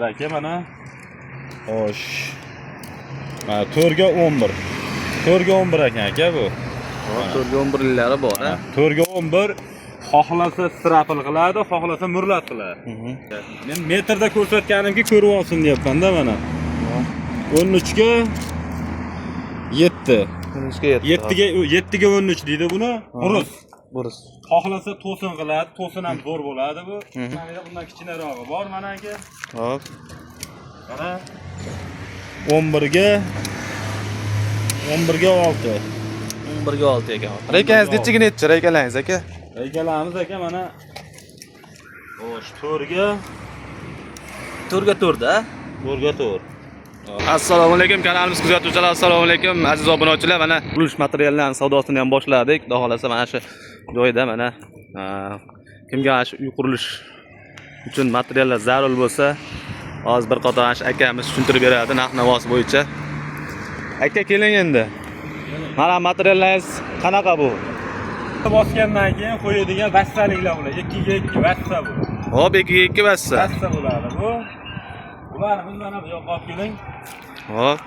Aka mana. Xo'sh. Mana 4 ga 11. 4 ga 11 ekan aka bu. 4 ga 11lari bor, ha. 4 ga 11 xohlasa strapl qiladi, xohlasa murlat qiladi. Men metrda ko'rsatganimga ko'rib olsin deyapman-da mana. 13 ga 7. 7 ga 13 deydi buni. Burus. Xohlasa to'sin qiladi, to'sin ham zo'r bo'ladi bu. Mana bundan kichkinarog'i bor mana aka. Hop. Mana 11 ga 6. 11 ga 6 ekan. Reykangiz nechiga nechi reykalangiz aka? Reykalarimiz aka mana. Xo'sh, 4 ga 4 da? 4 ga 4. Assalomu alaykum kanalimiz kuzatuvchilar, assalomu alaykum aziz obunachilar. Mana qurilish materiallarining savdosini ham boshladik. Xudo xolasa mana shu joyda mana kimga shu uy qurilish uchun materiallar zarur bo'lsa, hozir bir qator akamiz tushuntirib beradi narx-navosi bo'yicha. Aka keling endi. Mana materiallaringiz qanaqa bu? Bosgandan keyin qo'yadigan vassaliklar bular. 2 ga 2 vassa bu. Hop, 2 ga 2 vassa. Vassa bo'ladi bu. Ularimiz mana bu yoqqa olib keling. Hop.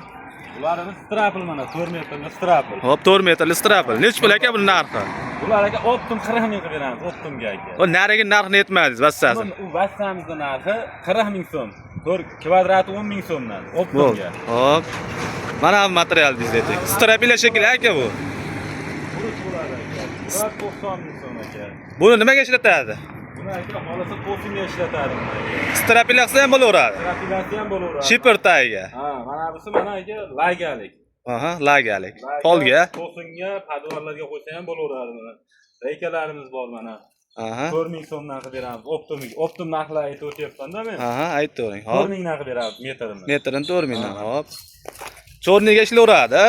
Ularimiz strapl mana 4 metrli strapl. Hop, 4 metrli strapl. Nech pul aka buning narxi? Bular aka optim 40 ming qilib beramiz, optimga aka. O nariga narxini aytmadingiz, vassasi. U vassamizning narxi 40 ming so'm. 4 kvadrati 10 ming so'mdan optimga. Hop. Mana bu material bizdedik. Strapl shekli aka bu. Burus bo'ladi aka. 90 ming so'm aka. Buni nimaga ishlatadi? Buni aka xolasa to'singa ishlatadi. Strapilatsiya ham bo'laveradi. Strapilatsiya ham bo'laveradi. Shipper tagiga. Ha, mana busi mana aka lagalik. Aha, lagalik. Polga. To'singa, podvallarga qo'ysa ham bo'laveradi mana. Reykalarimiz bor mana. Aha. 4 ming so'mdan qilib beramiz. Optim narxlar aytib o'tyapman-da men. Aha, aytavering. Hop. 4 mingdan qilib beramiz metrini. Metrini 4 mingdan. Hop. Chorniga ishlayveradi, ha?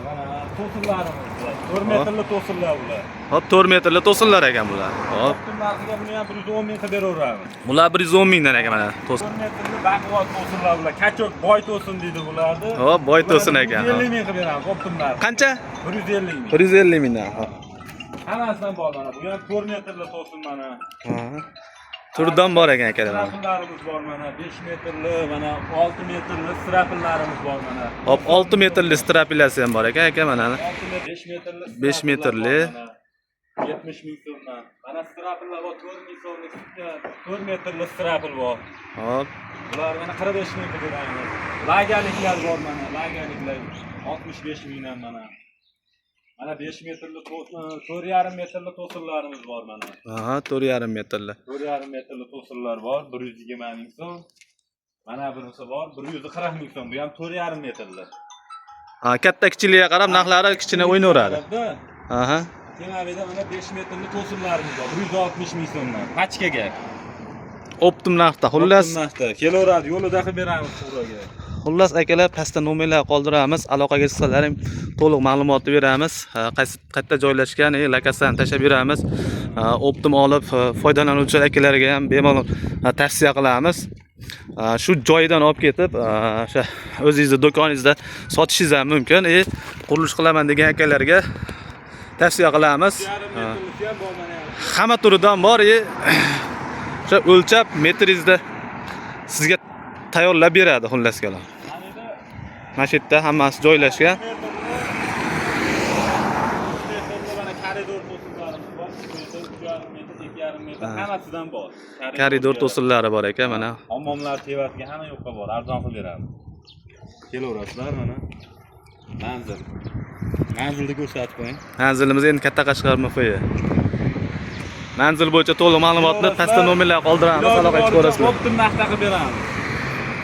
Mana to'sinlarimiz bor. 4 metrli to'sinlar bular. Hop, 4 metrli to'sinlar ekan bular. Hop. Optim narxiga buni ham 110 ming qilib beraveramiz. Bular 110 mingdan ekan mana. 4 metrli baquvvat to'sinlar bular. Kachok boy to'sin deydi bularni. Hop, boy to'sin ekan. 150 ming qilib beramiz optim narxi. Qancha? 150 ming. 150 mingdan. Hop. Hammasidan bor mana. Bu ham 4 metrli to'sin mana. Aha. Turdan bor ekan akalar. Strapillarimiz bor mana. 5 metrli, mana 6 metrli strapillarimiz bor mana. Hop, 6 metrli strapilasi ham bor ekan aka mana. 5 metrli. 5 metrli. 70 ming so'mdan. Mana strapillar bor 4 ming so'mlik. 4 metrli strapil bor. Hop. Bular mana 45 ming qilib beramiz. Lagaliklar bor mana. Lagaliklar 65 mingdan mana. Mana 5 metrli to'sin, 4,5 metrli to'sinlarimiz bor mana. Aha, 4,5 metrli. 4,5 metrli to'sinlar bor, 120 ming so'm. Mana bunisi bor, 140 ming so'm. Bu ham 4,5 metrli. Ha, katta kichikligiga qarab narxlari kichkina o'ynaveradi. Aha. Kenavida mana 5 metrli to'sinlarimiz bor, 160 ming so'mdan. Pachkaga. Optim narxda, xullas. Optim narxda kelaveradi, yo'lida qilib beramiz to'g'riga. Xullas akalar, pastda nomerlar qoldiramiz. Aloqaga chiqsalaring to'liq ma'lumotni beramiz. Qayerda joylashgan, lokasiyani tashlab beramiz. Optim olib foydalanuvchi akalarga ham bemalol tavsiya qilamiz. Shu joyidan olib ketib, o'sha o'zingizning do'koningizda sotishingiz ham mumkin. Qurilish qilaman degan akalarga tavsiya qilamiz. Hamma turidan bor. O'sha o'lchab metringizda sizga tayyorlab beradi xullas kalom. Mana shu yerda hammasi joylashgan. Hammasidan bor. Koridor to'sinlari bor ekan mana. Hammomlar tevasiga hamma yoqqa bor, arzon qilib beramiz. Kelaverasizlar mana. Manzil. Manzilni ko'rsatib qo'ying. Manzilimiz endi Katta Qashqar MFY. Manzil bo'yicha to'liq ma'lumotni pastda nomerlar qoldiramiz, aloqaga chiqib ko'rasizlar. Optim narxda qilib beramiz.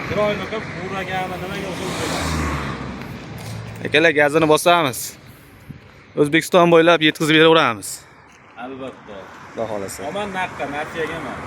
Chiroyli qilib, buragami, nimaga o'xshaydi? Akalar, gazini bosamiz. O'zbekiston bo'ylab yetkazib beraveramiz. Albatta. Xudo xolasa. Omon narxda, narxiyaga emas.